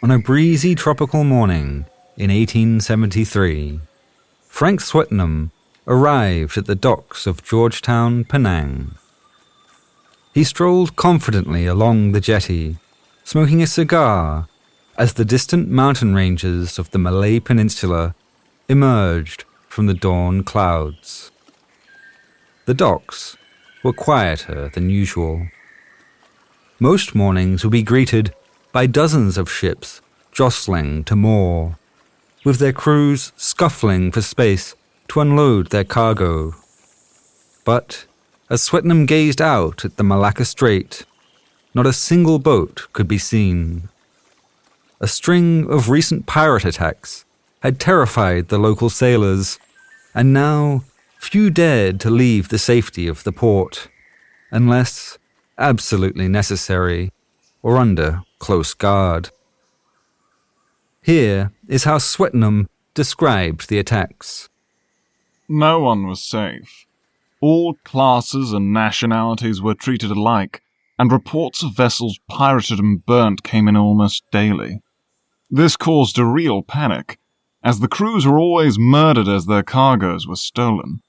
On a breezy tropical morning in 1873, Frank Swetnam arrived at the docks of Georgetown, Penang. He strolled confidently along the jetty, smoking a cigar as the distant mountain ranges of the Malay Peninsula emerged from the dawn clouds. The docks were quieter than usual. Most mornings would be greeted by dozens of ships jostling to moor, with their crews scuffling for space to unload their cargo. But as Swetnam gazed out at the Malacca Strait, not a single boat could be seen. A string of recent pirate attacks had terrified the local sailors, and now few dared to leave the safety of the port, unless absolutely necessary or under close guard. Here is how Swetnam described the attacks. No one was safe. All classes and nationalities were treated alike, and reports of vessels pirated and burnt came in almost daily. This caused a real panic, as the crews were always murdered as their cargoes were stolen.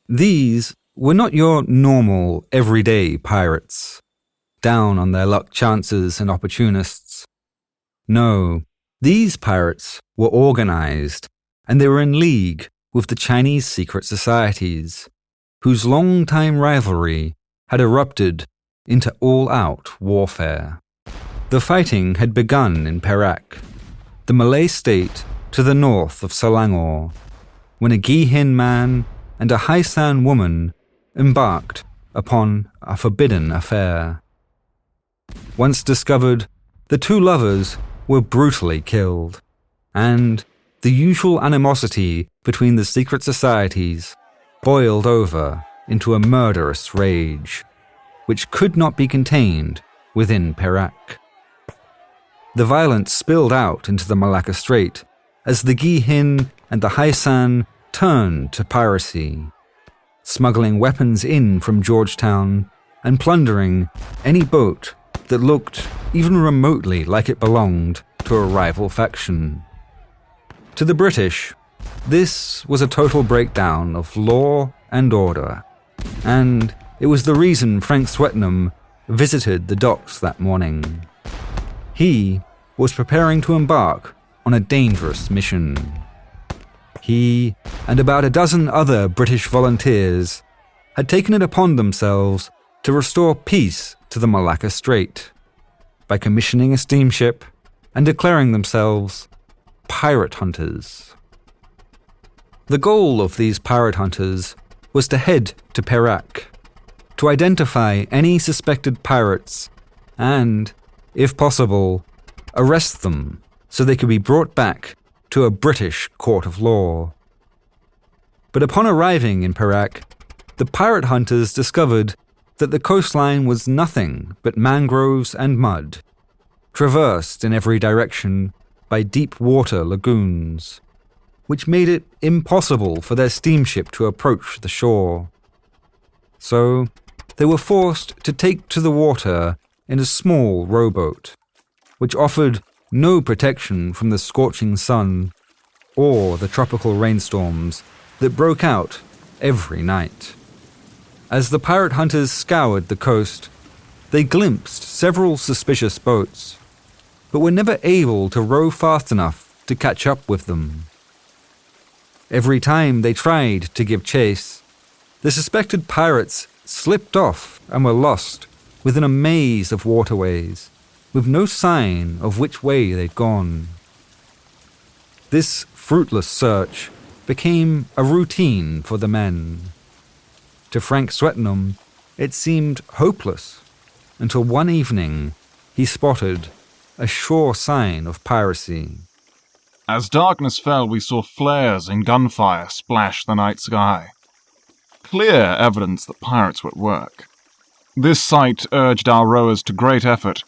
These were not your normal, everyday pirates, down on their luck chances and opportunists. No, these pirates were organized, and they were in league with the Chinese secret societies, whose long-time rivalry had erupted into all-out warfare. The fighting had begun in Perak, the Malay state to the north of Selangor, when a Gihin man and a Haisan woman embarked upon a forbidden affair. Once discovered, the two lovers were brutally killed, and the usual animosity between the secret societies boiled over into a murderous rage, which could not be contained within Perak. The violence spilled out into the Malacca Strait as the Gihin and the Haisan turned to piracy, smuggling weapons in from Georgetown and plundering any boat that looked even remotely like it belonged to a rival faction. To the British, this was a total breakdown of law and order, and it was the reason Frank Swetnam visited the docks that morning. He was preparing to embark on a dangerous mission. He and about a dozen other British volunteers had taken it upon themselves to restore peace to the Malacca Strait by commissioning a steamship and declaring themselves pirate hunters. The goal of these pirate hunters was to head to Perak, to identify any suspected pirates and, if possible, arrest them so they could be brought back to a British court of law. But upon arriving in Perak, the pirate hunters discovered that the coastline was nothing but mangroves and mud, traversed in every direction by deep water lagoons, which made it impossible for their steamship to approach the shore. So they were forced to take to the water in a small rowboat, which offered no protection from the scorching sun or the tropical rainstorms that broke out every night. As the pirate hunters scoured the coast, they glimpsed several suspicious boats, but were never able to row fast enough to catch up with them. Every time they tried to give chase, the suspected pirates slipped off and were lost within a maze of waterways, with no sign of which way they'd gone. This fruitless search became a routine for the men. To Frank Swetnam, it seemed hopeless, until one evening he spotted a sure sign of piracy. As darkness fell, we saw flares and gunfire splash the night sky. Clear evidence that pirates were at work. This sight urged our rowers to great effort,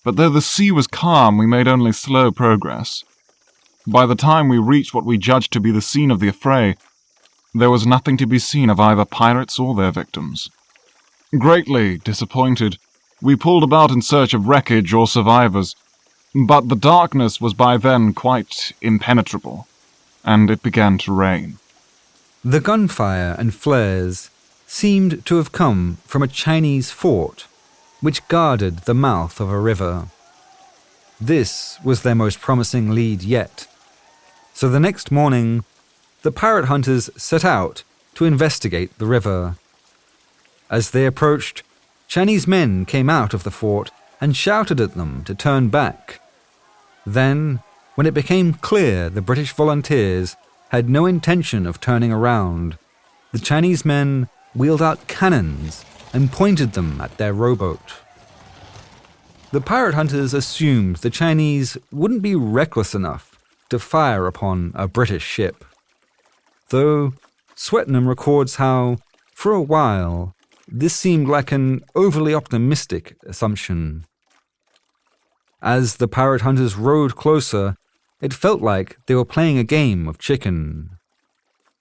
but though the sea was calm, we made only slow progress. By the time we reached what we judged to be the scene of the affray, there was nothing to be seen of either pirates or their victims. Greatly disappointed, we pulled about in search of wreckage or survivors, But the darkness was by then quite impenetrable, and it began to rain. The gunfire and flares seemed to have come from a Chinese fort, which guarded the mouth of a river. This was their most promising lead yet. So the next morning, the pirate hunters set out to investigate the river. As they approached, Chinese men came out of the fort and shouted at them to turn back. Then, when it became clear the British volunteers had no intention of turning around, the Chinese men wheeled out cannons and pointed them at their rowboat. The pirate hunters assumed the Chinese wouldn't be reckless enough to fire upon a British ship. Though Swetnam records how, for a while, this seemed like an overly optimistic assumption. As the pirate hunters rowed closer, it felt like they were playing a game of chicken.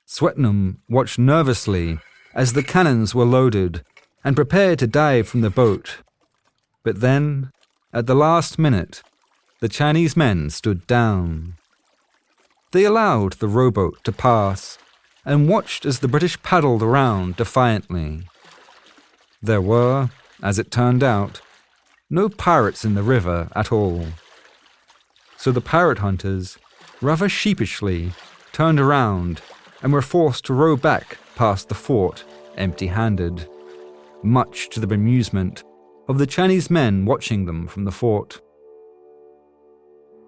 Swetnam watched nervously as the cannons were loaded and prepared to dive from the boat. But then, at the last minute, the Chinese men stood down. They allowed the rowboat to pass and watched as the British paddled around defiantly. There were, as it turned out, no pirates in the river at all. So the pirate hunters, rather sheepishly, turned around and were forced to row back past the fort empty-handed, much to the bemusement of the Chinese men watching them from the fort.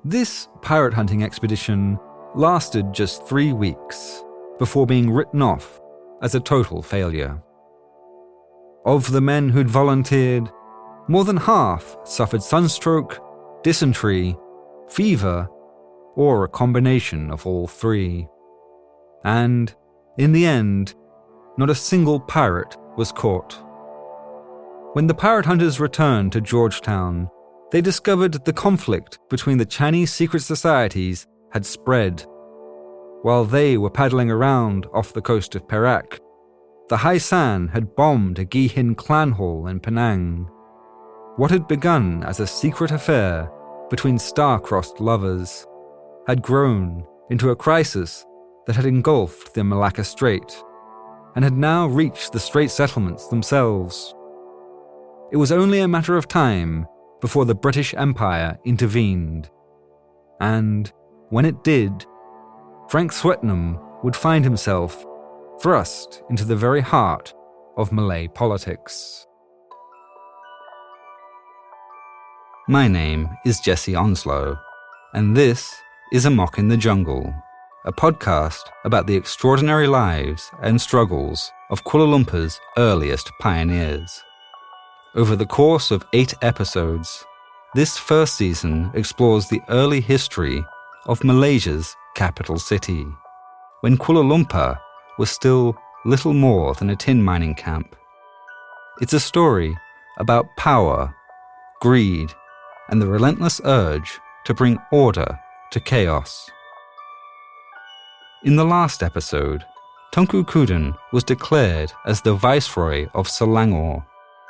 This pirate hunting expedition lasted just 3 weeks before being written off as a total failure. Of the men who'd volunteered, more than half suffered sunstroke, dysentery, fever, or a combination of all three. And, in the end, not a single pirate was caught. When the pirate hunters returned to Georgetown, they discovered the conflict between the Chinese secret societies had spread. While they were paddling around off the coast of Perak, the Hai San had bombed a Gihin clan hall in Penang. What had begun as a secret affair between star-crossed lovers had grown into a crisis that had engulfed the Malacca Strait and had now reached the Strait settlements themselves. It was only a matter of time before the British Empire intervened. And when it did, Frank Swetnam would find himself thrust into the very heart of Malay politics. My name is Jesse Onslow, and this is Amok in the Jungle, a podcast about the extraordinary lives and struggles of Kuala Lumpur's earliest pioneers. Over the course of 8 episodes, this first season explores the early history of Malaysia's capital city, when Kuala Lumpur was still little more than a tin mining camp. It's a story about power, greed, and the relentless urge to bring order to chaos. In the last episode, Tunku Kuden was declared as the Viceroy of Selangor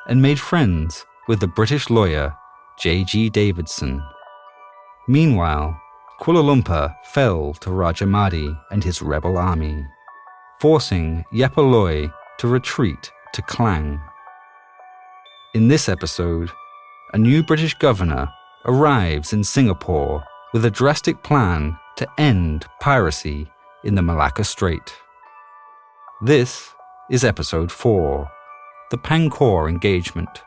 and made friends with the British lawyer J.G. Davidson. Meanwhile, Kuala Lumpur fell to Raja Mahdi and his rebel army, forcing Yap Ah Loy to retreat to Klang. In this episode, a new British governor arrives in Singapore with a drastic plan to end piracy in the Malacca Strait. This is episode 4, the Pangkor engagement.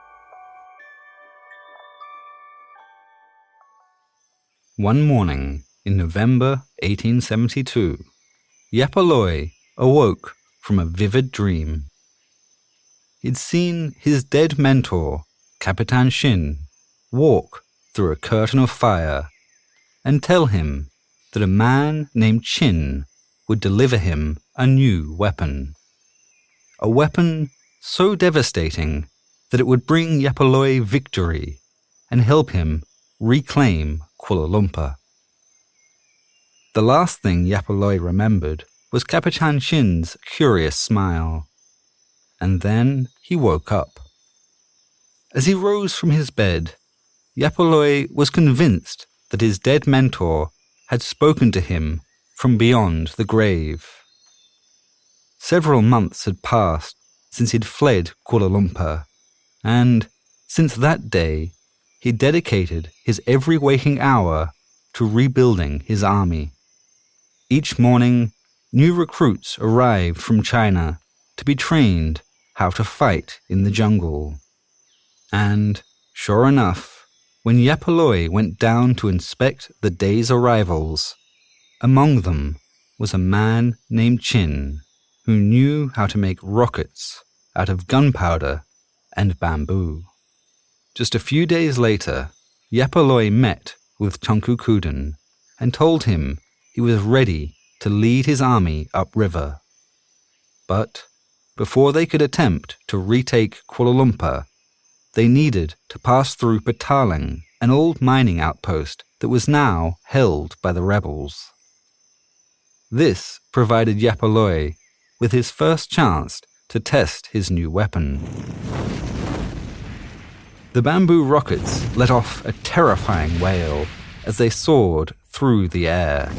One morning in November 1872, Yap Ah Loy awoke from a vivid dream. He'd seen his dead mentor, Capitan Shin, walk through a curtain of fire and tell him that a man named Chin would deliver him a new weapon. A weapon so devastating that it would bring Yap Ah Loy victory and help him reclaim Kuala Lumpur. The last thing Yap Ah Loy remembered was Capitan Shin's curious smile. And then he woke up. As he rose from his bed, Yap Ah Loy was convinced that his dead mentor had spoken to him from beyond the grave. Several months had passed since he'd fled Kuala Lumpur, and since that day, he dedicated his every waking hour to rebuilding his army. Each morning, new recruits arrived from China to be trained how to fight in the jungle. And, sure enough, when Yap Ah Loy went down to inspect the day's arrivals, among them was a man named Chin, who knew how to make rockets out of gunpowder and bamboo. Just a few days later, Yap Ah Loy met with Tunku Kuden and told him he was ready to lead his army upriver. But before they could attempt to retake Kuala Lumpur, they needed to pass through Petaling, an old mining outpost that was now held by the rebels. This provided Yap Ah Loy with his first chance to test his new weapon. The bamboo rockets let off a terrifying wail as they soared through the air,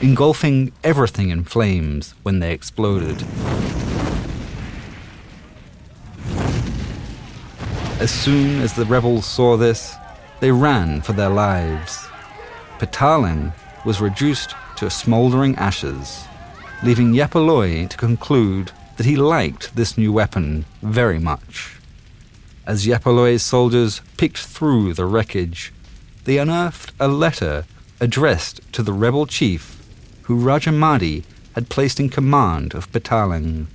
engulfing everything in flames when they exploded. As soon as the rebels saw this, they ran for their lives. Petaling was reduced to smouldering ashes, leaving Yap Ah Loy to conclude that he liked this new weapon very much. As Yap Ah Loy's soldiers picked through the wreckage, they unearthed a letter addressed to the rebel chief who Raja Mahdi had placed in command of Petaling.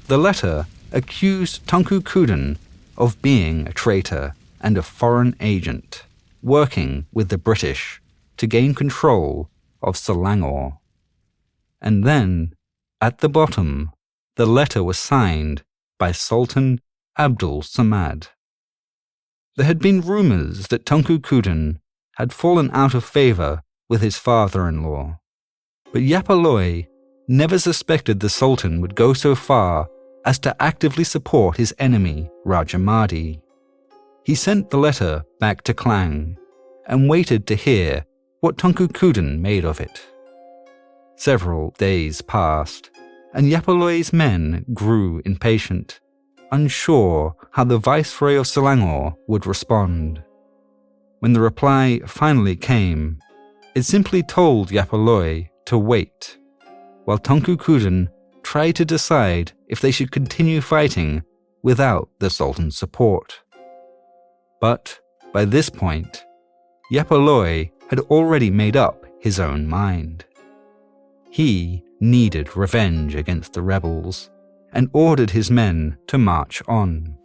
The letter accused Tunku Kuden of being a traitor and a foreign agent, working with the British to gain control of Selangor. And then, at the bottom, the letter was signed by Sultan Abdul Samad. There had been rumors that Tunku Kuden had fallen out of favor with his father-in-law, but Yap Ah Loy never suspected the Sultan would go so far as to actively support his enemy, Raja Mahdi. He sent the letter back to Klang and waited to hear what Tunku Kuden made of it. Several days passed, and Yap Ah Loy's men grew impatient, unsure how the Viceroy of Selangor would respond. When the reply finally came, it simply told Yap Ah Loy to wait, while Tunku Kuden tried to decide if they should continue fighting without the Sultan's support. But by this point, Yap Ah Loy had already made up his own mind. He needed revenge against the rebels and ordered his men to march on.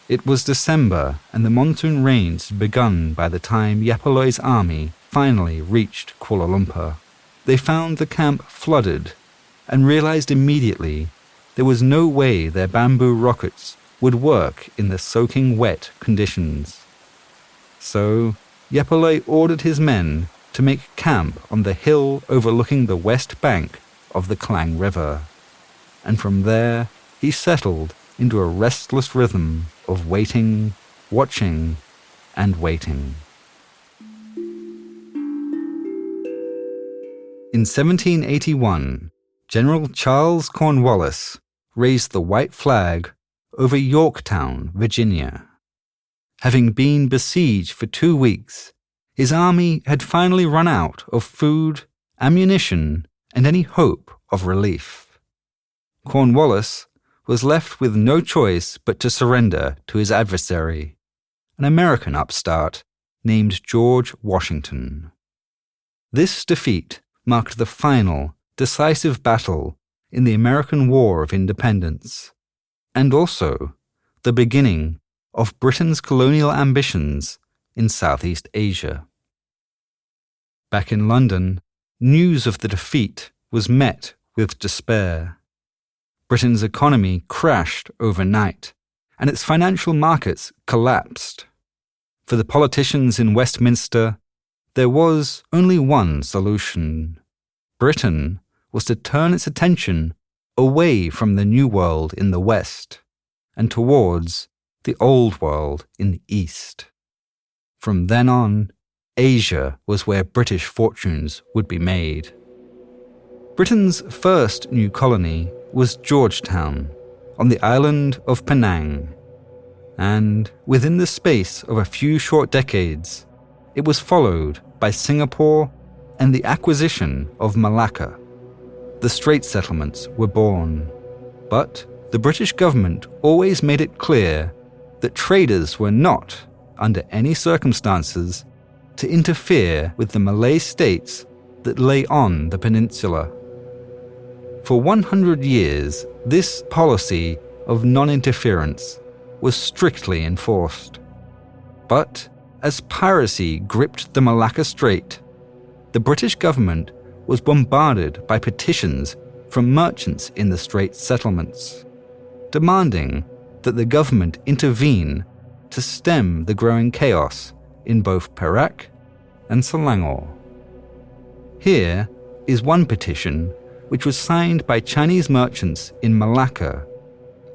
It was December, and the monsoon rains had begun by the time Yap Ah Loy's army finally reached Kuala Lumpur. They found the camp flooded and realized immediately there was no way their bamboo rockets would work in the soaking wet conditions. So Yap Ah Loy ordered his men to make camp on the hill overlooking the west bank of the Klang River, and from there he settled into a restless rhythm of waiting, watching, and waiting. In 1781, General Charles Cornwallis raised the white flag over Yorktown, Virginia. Having been besieged for 2 weeks, his army had finally run out of food, ammunition, and any hope of relief. Cornwallis was left with no choice but to surrender to his adversary, an American upstart named George Washington. This defeat marked the final, decisive battle in the American War of Independence, and also the beginning of Britain's colonial ambitions in Southeast Asia. Back in London, news of the defeat was met with despair. Britain's economy crashed overnight, and its financial markets collapsed. For the politicians in Westminster, there was only one solution. Britain was to turn its attention away from the New World in the West and towards the Old World in the East. From then on, Asia was where British fortunes would be made. Britain's first new colony was Georgetown, on the island of Penang. And within the space of a few short decades, it was followed by Singapore and the acquisition of Malacca. The Strait settlements were born, but the British government always made it clear that traders were not, under any circumstances, to interfere with the Malay states that lay on the peninsula. For 100 years, this policy of non-interference was strictly enforced. But as piracy gripped the Malacca Strait, the British government was bombarded by petitions from merchants in the Strait settlements, demanding that the government intervene to stem the growing chaos in both Perak and Selangor. Here is one petition which was signed by Chinese merchants in Malacca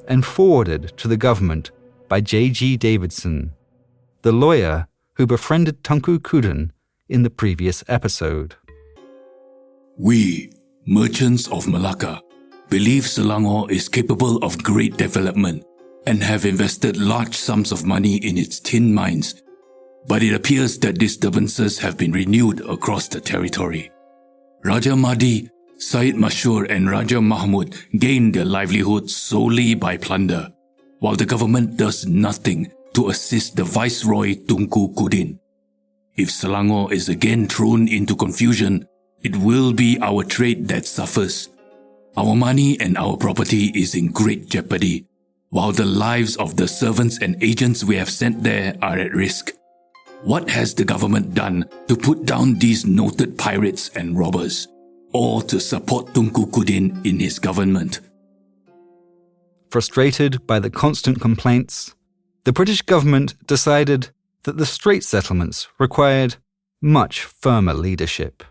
and forwarded to the government by J.G. Davidson, the lawyer who befriended Tunku Kuden in the previous episode. We, merchants of Malacca, believe Selangor is capable of great development and have invested large sums of money in its tin mines, but it appears that disturbances have been renewed across the territory. Raja Mahdi, Said Mashur and Raja Mahmud gain their livelihood solely by plunder, while the government does nothing to assist the Viceroy Tunku Kudin. If Selangor is again thrown into confusion, it will be our trade that suffers. Our money and our property is in great jeopardy, while the lives of the servants and agents we have sent there are at risk. What has the government done to put down these noted pirates and robbers, or to support Tunku Kudin in his government? Frustrated by the constant complaints, the British government decided that the Strait settlements required much firmer leadership,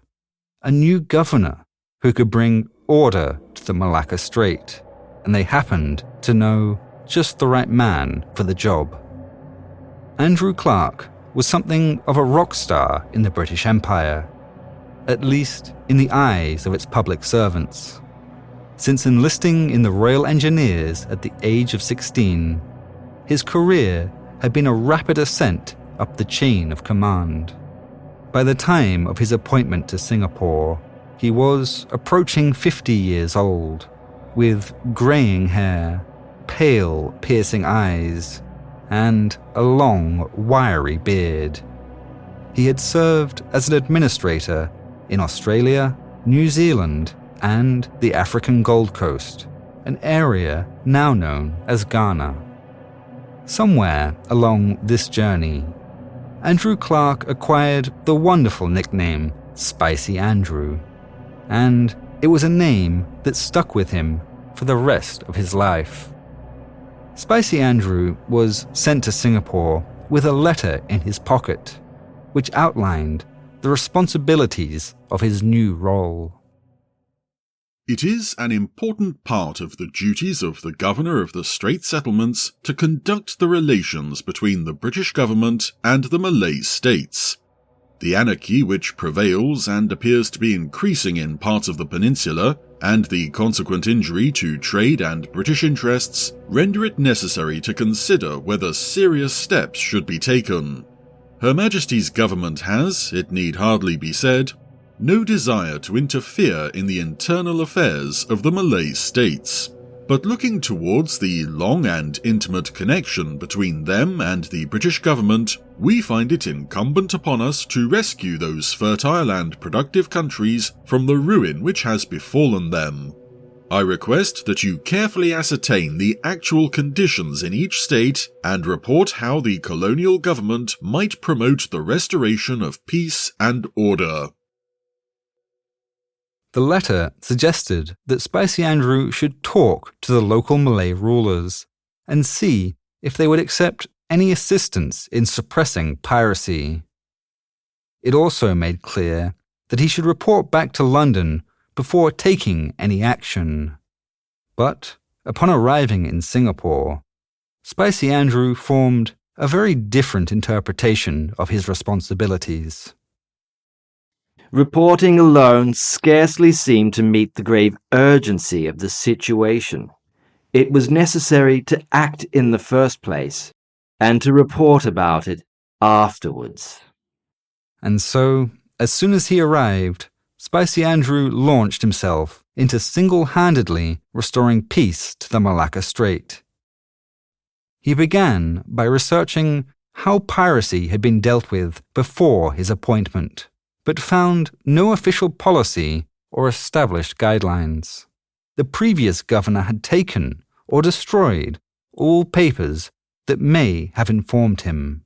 a new governor who could bring order to the Malacca Strait, and they happened to know just the right man for the job. Andrew Clark was something of a rock star in the British Empire, at least in the eyes of its public servants. Since enlisting in the Royal Engineers at the age of 16, his career had been a rapid ascent up the chain of command. By the time of his appointment to Singapore, he was approaching 50 years old, with greying hair, pale, piercing eyes, and a long, wiry beard. He had served as an administrator in Australia, New Zealand, and the African Gold Coast, an area now known as Ghana. Somewhere along this journey, Andrew Clark acquired the wonderful nickname Spicy Andrew, and it was a name that stuck with him for the rest of his life. Spicy Andrew was sent to Singapore with a letter in his pocket, which outlined the responsibilities of his new role. It is an important part of the duties of the Governor of the Strait Settlements to conduct the relations between the British government and the Malay states. The anarchy which prevails and appears to be increasing in parts of the peninsula, and the consequent injury to trade and British interests, render it necessary to consider whether serious steps should be taken. Her Majesty's government has, it need hardly be said, no desire to interfere in the internal affairs of the Malay states, but looking towards the long and intimate connection between them and the British government, we find it incumbent upon us to rescue those fertile and productive countries from the ruin which has befallen them. I request that you carefully ascertain the actual conditions in each state and report how the colonial government might promote the restoration of peace and order. The letter suggested that Spicy Andrew should talk to the local Malay rulers and see if they would accept any assistance in suppressing piracy. It also made clear that he should report back to London before taking any action. But upon arriving in Singapore, Spicy Andrew formed a very different interpretation of his responsibilities. Reporting alone scarcely seemed to meet the grave urgency of the situation. It was necessary to act in the first place, and to report about it afterwards. And so, as soon as he arrived, Spicy Andrew launched himself into single-handedly restoring peace to the Malacca Strait. He began by researching how piracy had been dealt with before his appointment, but found no official policy or established guidelines. The previous governor had taken or destroyed all papers that may have informed him.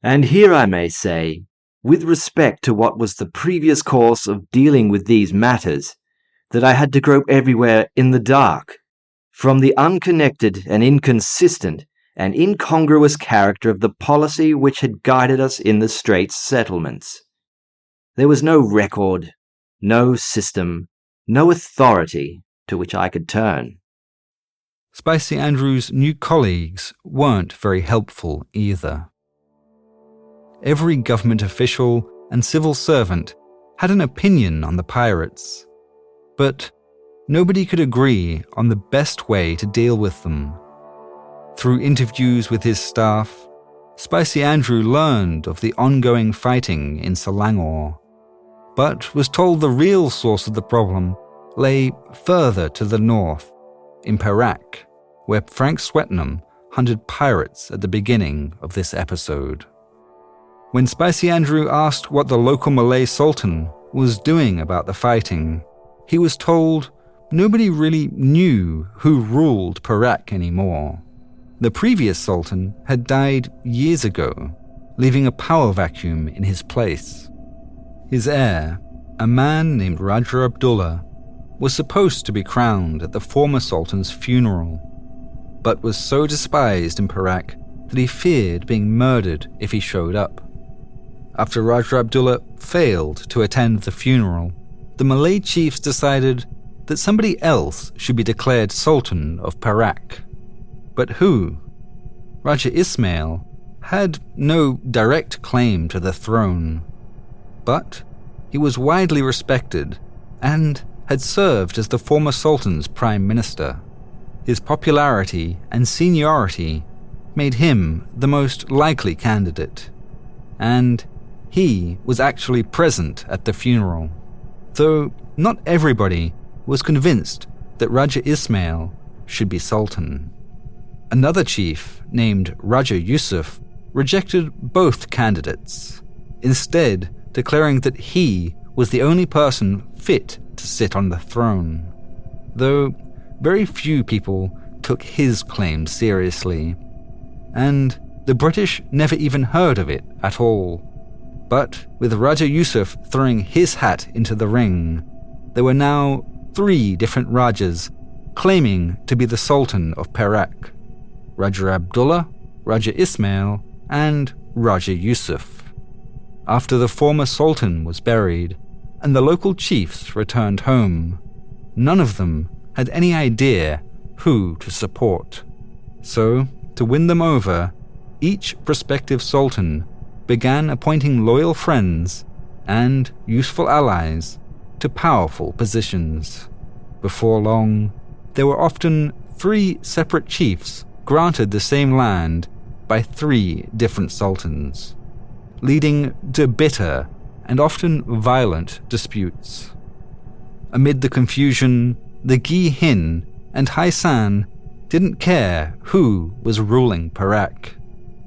And here I may say, with respect to what was the previous course of dealing with these matters, that I had to grope everywhere in the dark, from the unconnected and inconsistent and incongruous character of the policy which had guided us in the Straits settlements. There was no record, no system, no authority to which I could turn. Spicy Andrew's new colleagues weren't very helpful either. Every government official and civil servant had an opinion on the pirates, but nobody could agree on the best way to deal with them. Through interviews with his staff, Spicy Andrew learned of the ongoing fighting in Selangor, but was told the real source of the problem lay further to the north, in Perak, where Frank Swetnam hunted pirates at the beginning of this episode. When Spicy Andrew asked what the local Malay Sultan was doing about the fighting, he was told nobody really knew who ruled Perak anymore. The previous Sultan had died years ago, leaving a power vacuum in his place. His heir, a man named Raja Abdullah, was supposed to be crowned at the former Sultan's funeral, but was so despised in Perak that he feared being murdered if he showed up. After Raja Abdullah failed to attend the funeral, the Malay chiefs decided that somebody else should be declared Sultan of Perak. But who? Raja Ismail had no direct claim to the throne, but he was widely respected and had served as the former Sultan's prime minister. His popularity and seniority made him the most likely candidate, and he was actually present at the funeral, though not everybody was convinced that Raja Ismail should be Sultan. Another chief, named Raja Yusuf, rejected both candidates, instead declaring that he was the only person fit to sit on the throne, though very few people took his claim seriously, and the British never even heard of it at all. But with Raja Yusuf throwing his hat into the ring, there were now 3 different Rajas claiming to be the Sultan of Perak: Raja Abdullah, Raja Ismail, and Raja Yusuf. After the former Sultan was buried and the local chiefs returned home, none of them had any idea who to support. So, to win them over, each prospective Sultan began appointing loyal friends and useful allies to powerful positions. Before long, there were often 3 separate chiefs granted the same land by 3 different sultans, leading to bitter and often violent disputes. Amid the confusion, the Gi Hin and Hai San didn't care who was ruling Perak.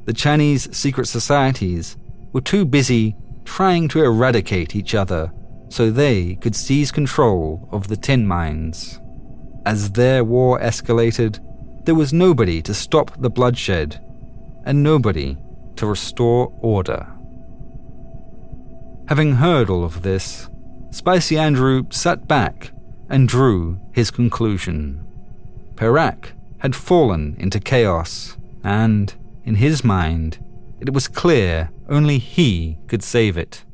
The Chinese secret societies were too busy trying to eradicate each other so they could seize control of the tin mines. As their war escalated, there was nobody to stop the bloodshed and nobody to restore order. Having heard all of this, Spicy Andrew sat back and drew his conclusion. Perak had fallen into chaos, and, in his mind, it was clear only he could save it.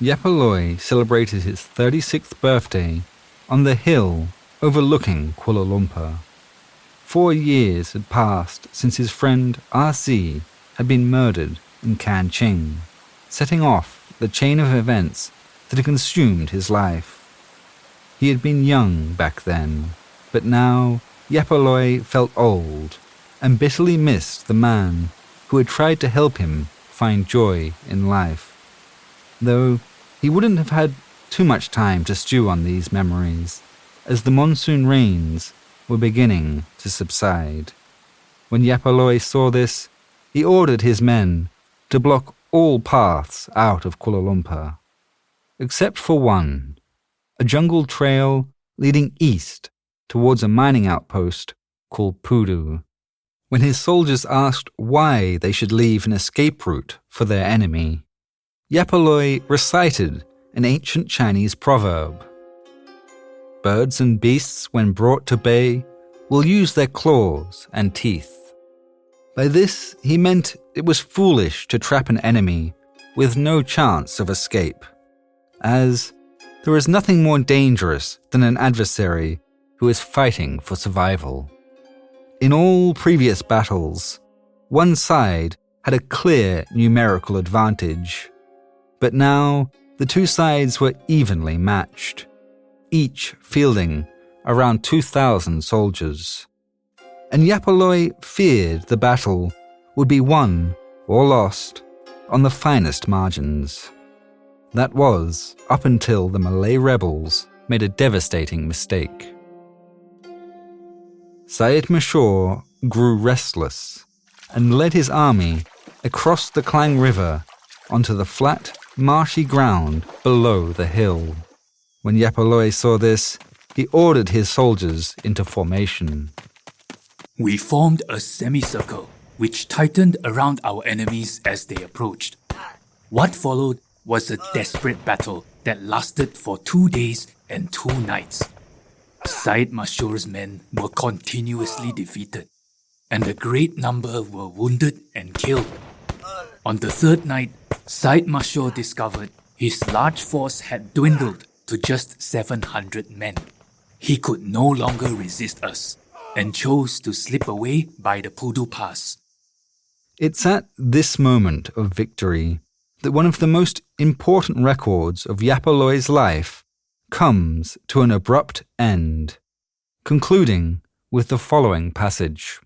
Yap Ah Loy celebrated his 36th birthday on the hill overlooking Kuala Lumpur. 4 years had passed since his friend RC had been murdered in Kanching, setting off the chain of events that had consumed his life. He had been young back then, but now Yap Ah Loy felt old and bitterly missed the man who had tried to help him find joy in life. Though he wouldn't have had too much time to stew on these memories, as the monsoon rains were beginning to subside. When Yap Ah Loy saw this, he ordered his men to block all paths out of Kuala Lumpur, except for one, a jungle trail leading east towards a mining outpost called Pudu. When his soldiers asked why they should leave an escape route for their enemy, Yap Ah Loy recited an ancient Chinese proverb. Birds and beasts, when brought to bay, will use their claws and teeth. By this, he meant it was foolish to trap an enemy with no chance of escape, as there is nothing more dangerous than an adversary who is fighting for survival. In all previous battles, one side had a clear numerical advantage, but now the two sides were evenly matched, each fielding around 2,000 soldiers. And Yap Ah Loy feared the battle would be won or lost on the finest margins. That was up until the Malay rebels made a devastating mistake. Syed Mashur grew restless and led his army across the Klang River onto the flat, marshy ground below the hill. When Yap Ah Loy saw this, he ordered his soldiers into formation. We formed a semicircle, which tightened around our enemies as they approached. What followed was a desperate battle that lasted for 2 days and 2 nights. Syed Mashur's men were continuously defeated, and a great number were wounded and killed. On the 3rd night, Syed Mashur discovered his large force had dwindled to just 700 men. He could no longer resist us, and chose to slip away by the Pudu Pass. It's at this moment of victory that one of the most important records of Yap Ah Loy's life comes to an abrupt end, concluding with the following passage.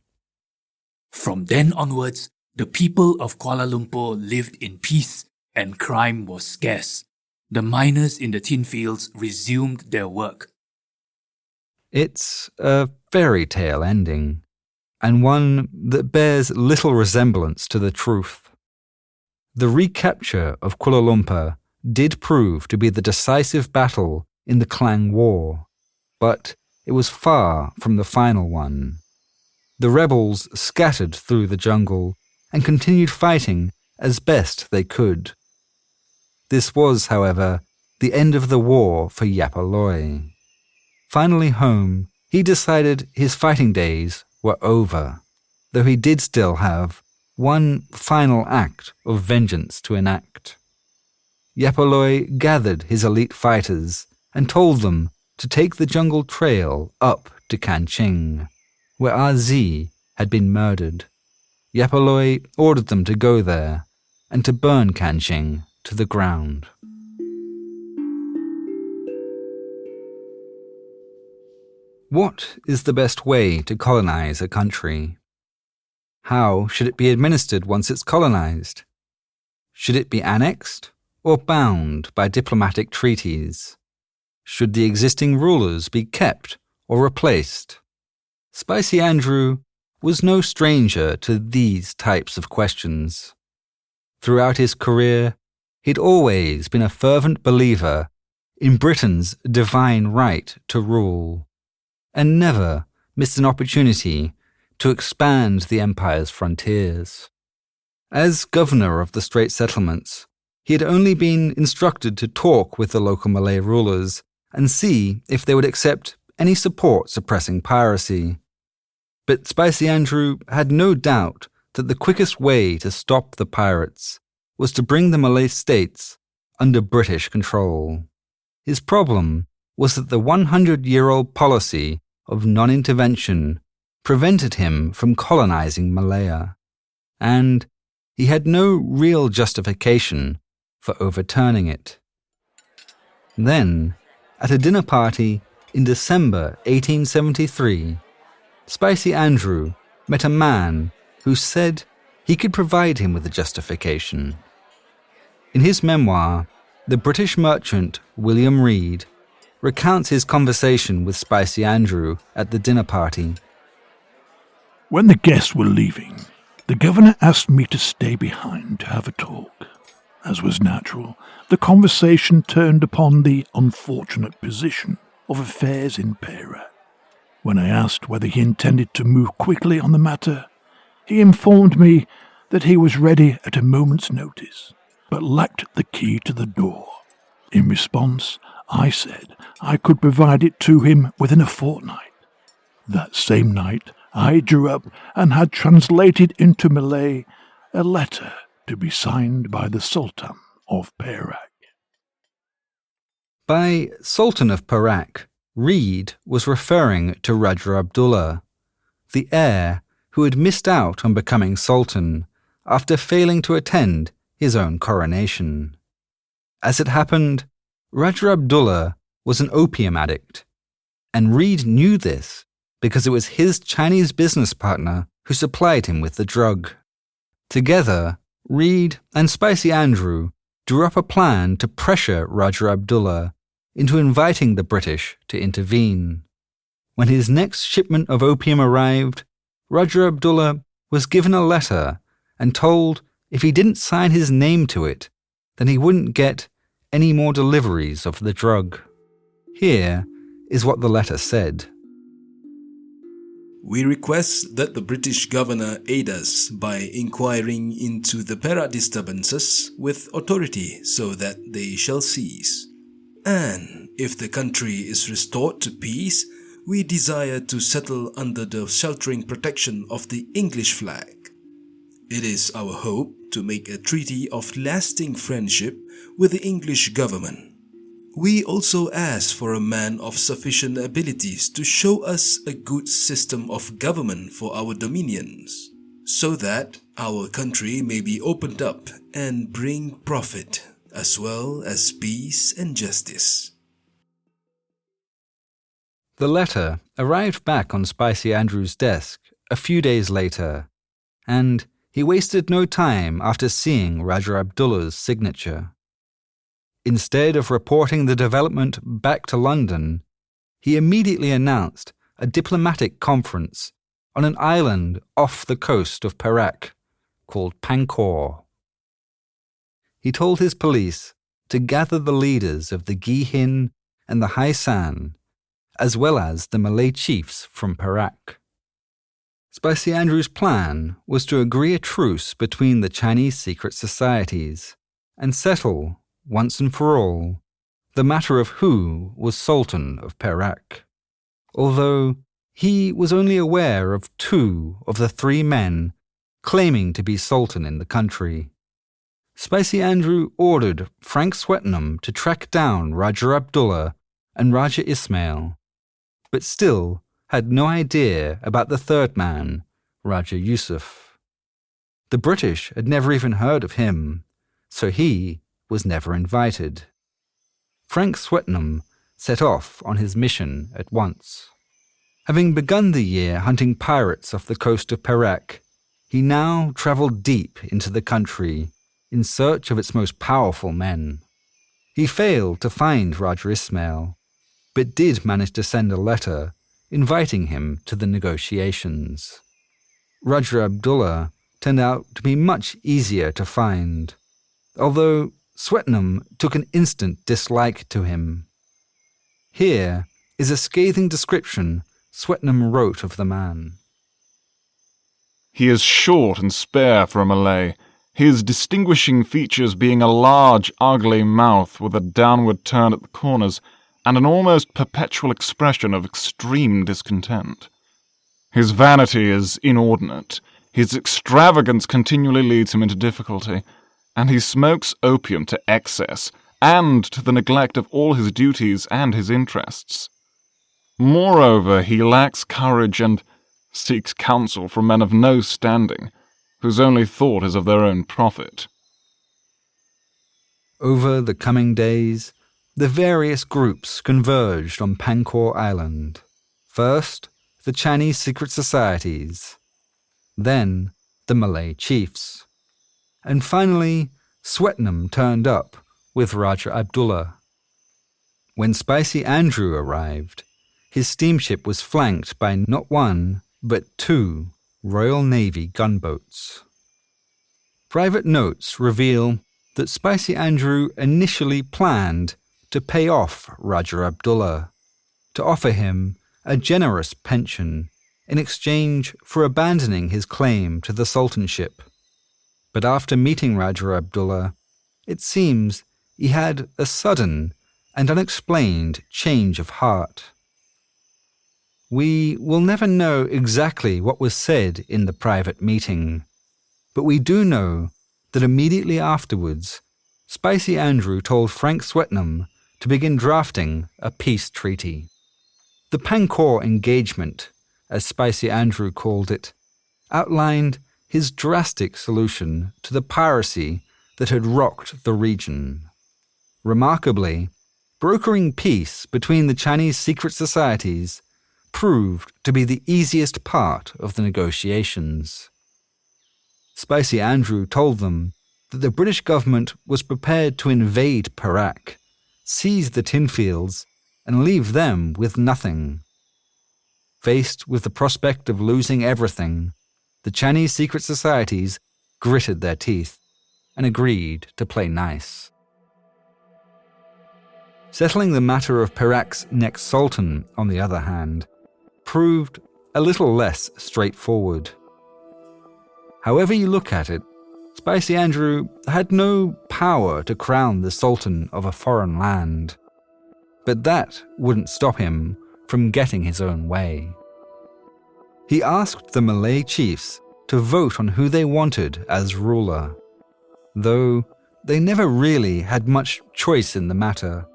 From then onwards, the people of Kuala Lumpur lived in peace and crime was scarce. The miners in the tin fields resumed their work. It's a fairy tale ending, and one that bears little resemblance to the truth. The recapture of Kuala Lumpur did prove to be the decisive battle in the Klang War, but it was far from the final one. The rebels scattered through the jungle and continued fighting as best they could. This was, however, the end of the war for Yap Ah Loy. Finally home, he decided his fighting days were over, though he did still have one final act of vengeance to enact. Yap Ah Loy gathered his elite fighters and told them to take the jungle trail up to Kanching, where RZ had been murdered. Yap Ah Loy ordered them to go there and to burn Kanching to the ground. What is the best way to colonize a country? How should it be administered once it's colonized? Should it be annexed or bound by diplomatic treaties? Should the existing rulers be kept or replaced? Spicy Andrew was no stranger to these types of questions. Throughout his career, he'd always been a fervent believer in Britain's divine right to rule, and never missed an opportunity to expand the empire's frontiers. As governor of the Strait settlements, he had only been instructed to talk with the local Malay rulers and see if they would accept any support suppressing piracy. But Spicy Andrew had no doubt that the quickest way to stop the pirates was to bring the Malay states under British control. His problem was that the 100-year-old policy of non-intervention prevented him from colonizing Malaya, and he had no real justification for overturning it. Then, at a dinner party in December 1873, Spicy Andrew met a man who said he could provide him with a justification. In his memoir, the British merchant William Reed recounts his conversation with Spicy Andrew at the dinner party. When the guests were leaving, the governor asked me to stay behind to have a talk. As was natural, the conversation turned upon the unfortunate position of affairs in Perak. When I asked whether he intended to move quickly on the matter, he informed me that he was ready at a moment's notice, but lacked the key to the door. In response, I said I could provide it to him within a fortnight. That same night, I drew up and had translated into Malay a letter to be signed by the Sultan of Perak. By Sultan of Perak, Reed was referring to Raja Abdullah, the heir who had missed out on becoming Sultan after failing to attend his own coronation. As it happened, Raja Abdullah was an opium addict, and Reed knew this because it was his Chinese business partner who supplied him with the drug. Together, Reed and Spicy Andrew drew up a plan to pressure Raja Abdullah into inviting the British to intervene. When his next shipment of opium arrived, Raja Abdullah was given a letter and told if he didn't sign his name to it, then he wouldn't get any more deliveries of the drug. Here is what the letter said. We request that the British governor aid us by inquiring into the Perak disturbances with authority so that they shall cease. And if the country is restored to peace, we desire to settle under the sheltering protection of the English flag. It is our hope to make a treaty of lasting friendship with the English government. We also ask for a man of sufficient abilities to show us a good system of government for our dominions, so that our country may be opened up and bring profit, as well as peace and justice. The letter arrived back on Spicy Andrew's desk a few days later, and he wasted no time after seeing Raja Abdullah's signature. Instead of reporting the development back to London, he immediately announced a diplomatic conference on an island off the coast of Perak called Pangkor. He told his police to gather the leaders of the Gihin and the Haisan, as well as the Malay chiefs from Perak. Spicy Andrew's plan was to agree a truce between the Chinese secret societies and settle, once and for all, the matter of who was Sultan of Perak, although he was only aware of 2 of the 3 men claiming to be Sultan in the country. Spicy Andrew ordered Frank Swetnam to track down Raja Abdullah and Raja Ismail, but still had no idea about the 3rd man, Raja Yusuf. The British had never even heard of him, so he was never invited. Frank Swetnam set off on his mission at once. Having begun the year hunting pirates off the coast of Perak, he now travelled deep into the country in search of its most powerful men. He failed to find Raja Ismail, but did manage to send a letter inviting him to the negotiations. Raja Abdullah turned out to be much easier to find, although Swetnam took an instant dislike to him. Here is a scathing description Swetnam wrote of the man. He is short and spare for a Malay, his distinguishing features being a large, ugly mouth with a downward turn at the corners and an almost perpetual expression of extreme discontent. His vanity is inordinate, his extravagance continually leads him into difficulty, and he smokes opium to excess and to the neglect of all his duties and his interests. Moreover, he lacks courage and seeks counsel from men of no standing, whose only thought is of their own profit. Over the coming days, the various groups converged on Pangkor Island. First, the Chinese secret societies, then the Malay chiefs, and finally Swetnam turned up with Raja Abdullah. When Spicy Andrew arrived, his steamship was flanked by not one, but 2 Royal Navy gunboats. Private notes reveal that Spicy Andrew initially planned to pay off Raja Abdullah, to offer him a generous pension in exchange for abandoning his claim to the sultanship. But after meeting Raja Abdullah, it seems he had a sudden and unexplained change of heart. We will never know exactly what was said in the private meeting, but we do know that immediately afterwards, Spicy Andrew told Frank Swetnam to begin drafting a peace treaty. The Pangkor engagement, as Spicy Andrew called it, outlined his drastic solution to the piracy that had rocked the region. Remarkably, brokering peace between the Chinese secret societies proved to be the easiest part of the negotiations. Spicy Andrew told them that the British government was prepared to invade Perak, seize the tin fields, and leave them with nothing. Faced with the prospect of losing everything, the Chinese secret societies gritted their teeth and agreed to play nice. Settling the matter of Perak's next sultan, on the other hand, proved a little less straightforward. However you look at it, Spicy Andrew had no power to crown the sultan of a foreign land. But that wouldn't stop him from getting his own way. He asked the Malay chiefs to vote on who they wanted as ruler, though they never really had much choice in the matter.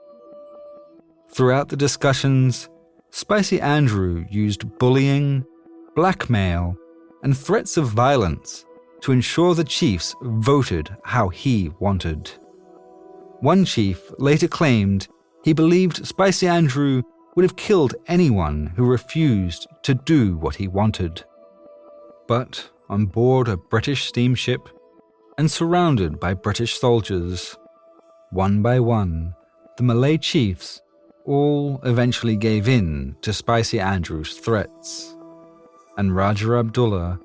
Throughout the discussions, Spicy Andrew used bullying, blackmail, and threats of violence to ensure the chiefs voted how he wanted. One chief later claimed he believed Spicy Andrew would have killed anyone who refused to do what he wanted. But on board a British steamship and surrounded by British soldiers, one by one, the Malay chiefs all eventually gave in to Spicy Andrew's threats, and Raja Abdullah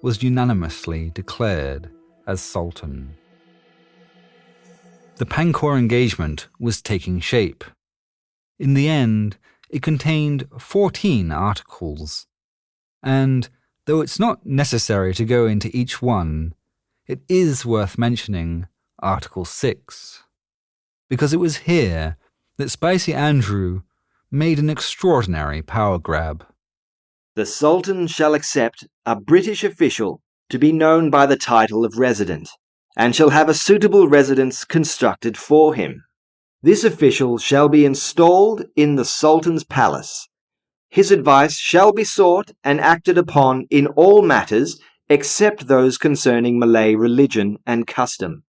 was unanimously declared as Sultan. The Pangkor engagement was taking shape. In the end, it contained 14 articles, and though it's not necessary to go into each one, it is worth mentioning Article 6, because it was here that Spicy Andrew made an extraordinary power grab. The Sultan shall accept a British official to be known by the title of resident, and shall have a suitable residence constructed for him. This official shall be installed in the Sultan's palace. His advice shall be sought and acted upon in all matters except those concerning Malay religion and custom.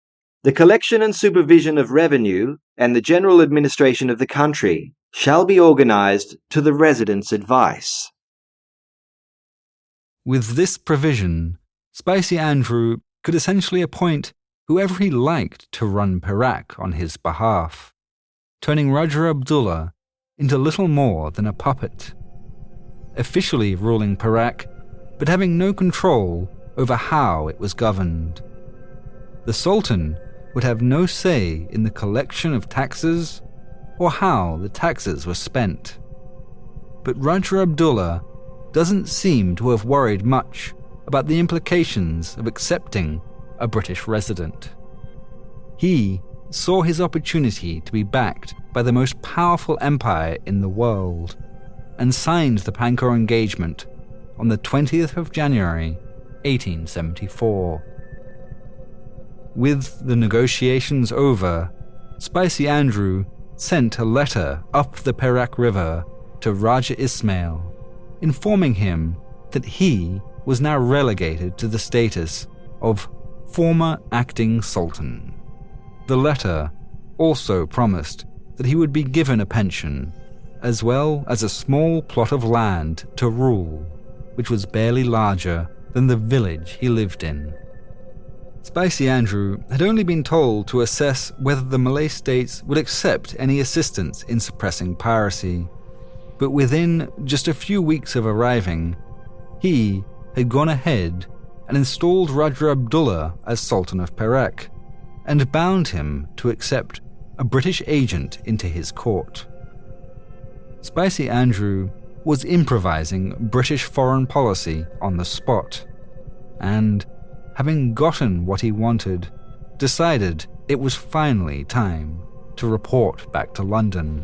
The collection and supervision of revenue and the general administration of the country shall be organized to the resident's advice. With this provision, Spicy Andrew could essentially appoint whoever he liked to run Perak on his behalf, turning Raja Abdullah into little more than a puppet, officially ruling Perak, but having no control over how it was governed. The Sultan would have no say in the collection of taxes or how the taxes were spent. But Raja Abdullah doesn't seem to have worried much about the implications of accepting a British resident. He saw his opportunity to be backed by the most powerful empire in the world and signed the Pangkor engagement on the 20th of January, 1874. With the negotiations over, Spicy Andrew sent a letter up the Perak River to Raja Ismail, informing him that he was now relegated to the status of former acting sultan. The letter also promised that he would be given a pension, as well as a small plot of land to rule, which was barely larger than the village he lived in. Spicy Andrew had only been told to assess whether the Malay states would accept any assistance in suppressing piracy, but within just a few weeks of arriving, he had gone ahead and installed Raja Abdullah as Sultan of Perak, and bound him to accept a British agent into his court. Spicy Andrew was improvising British foreign policy on the spot, and, having gotten what he wanted, decided it was finally time to report back to London.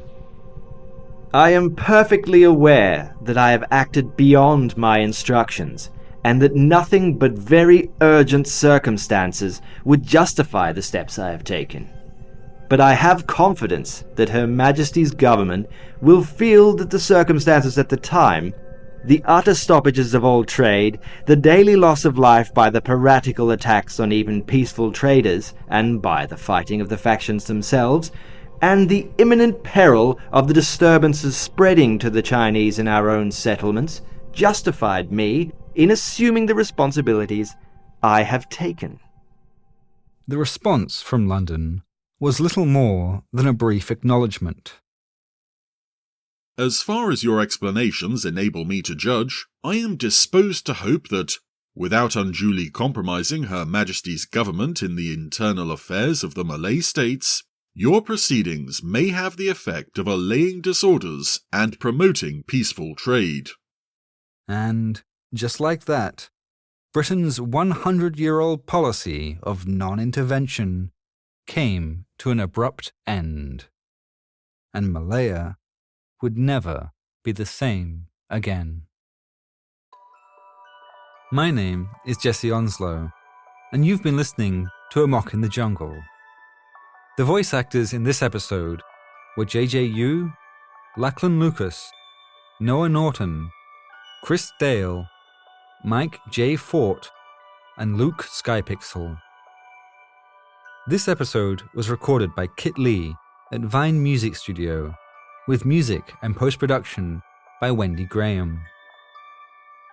I am perfectly aware that I have acted beyond my instructions, and that nothing but very urgent circumstances would justify the steps I have taken. But I have confidence that Her Majesty's government will feel that the circumstances at the time, the utter stoppages of all trade, the daily loss of life by the piratical attacks on even peaceful traders, and by the fighting of the factions themselves, and the imminent peril of the disturbances spreading to the Chinese in our own settlements, justified me in assuming the responsibilities I have taken. The response from London was little more than a brief acknowledgement. As far as your explanations enable me to judge, I am disposed to hope that, without unduly compromising Her Majesty's government in the internal affairs of the Malay states, your proceedings may have the effect of allaying disorders and promoting peaceful trade. And, just like that, Britain's 100-year-old policy of non-intervention came to an abrupt end, and Malaya would never be the same again. My name is Jesse Onslow, and you've been listening to Amok in the Jungle. The voice actors in this episode were JJ Yu, Lachlan Lucas, Noah Norton, Chris Dale, Mike J. Fort, and Luke Skypixel. This episode was recorded by Kit Lee at Vine Music Studio, with music and post-production by Wendy Graham.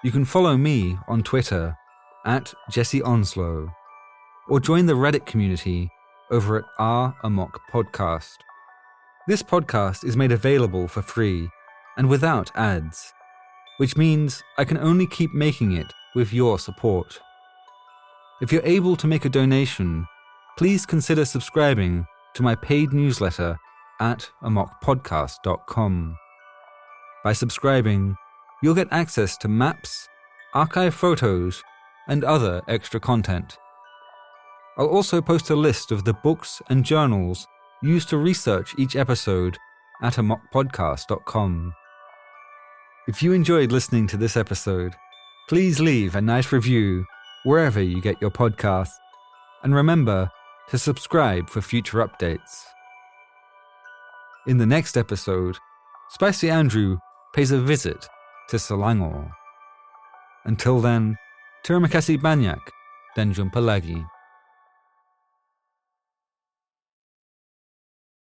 You can follow me on Twitter at Jesse Onslow, or join the Reddit community over at our Amok Podcast. This podcast is made available for free and without ads, which means I can only keep making it with your support. If you're able to make a donation, please consider subscribing to my paid newsletter at amokpodcast.com. By subscribing, you'll get access to maps, archive photos, and other extra content. I'll also post a list of the books and journals used to research each episode at amokpodcast.com. If you enjoyed listening to this episode, please leave a nice review wherever you get your podcasts, and remember to subscribe for future updates. In the next episode, Spicy Andrew pays a visit to Selangor. Until then, terima kasih banyak dan jumpa lagi.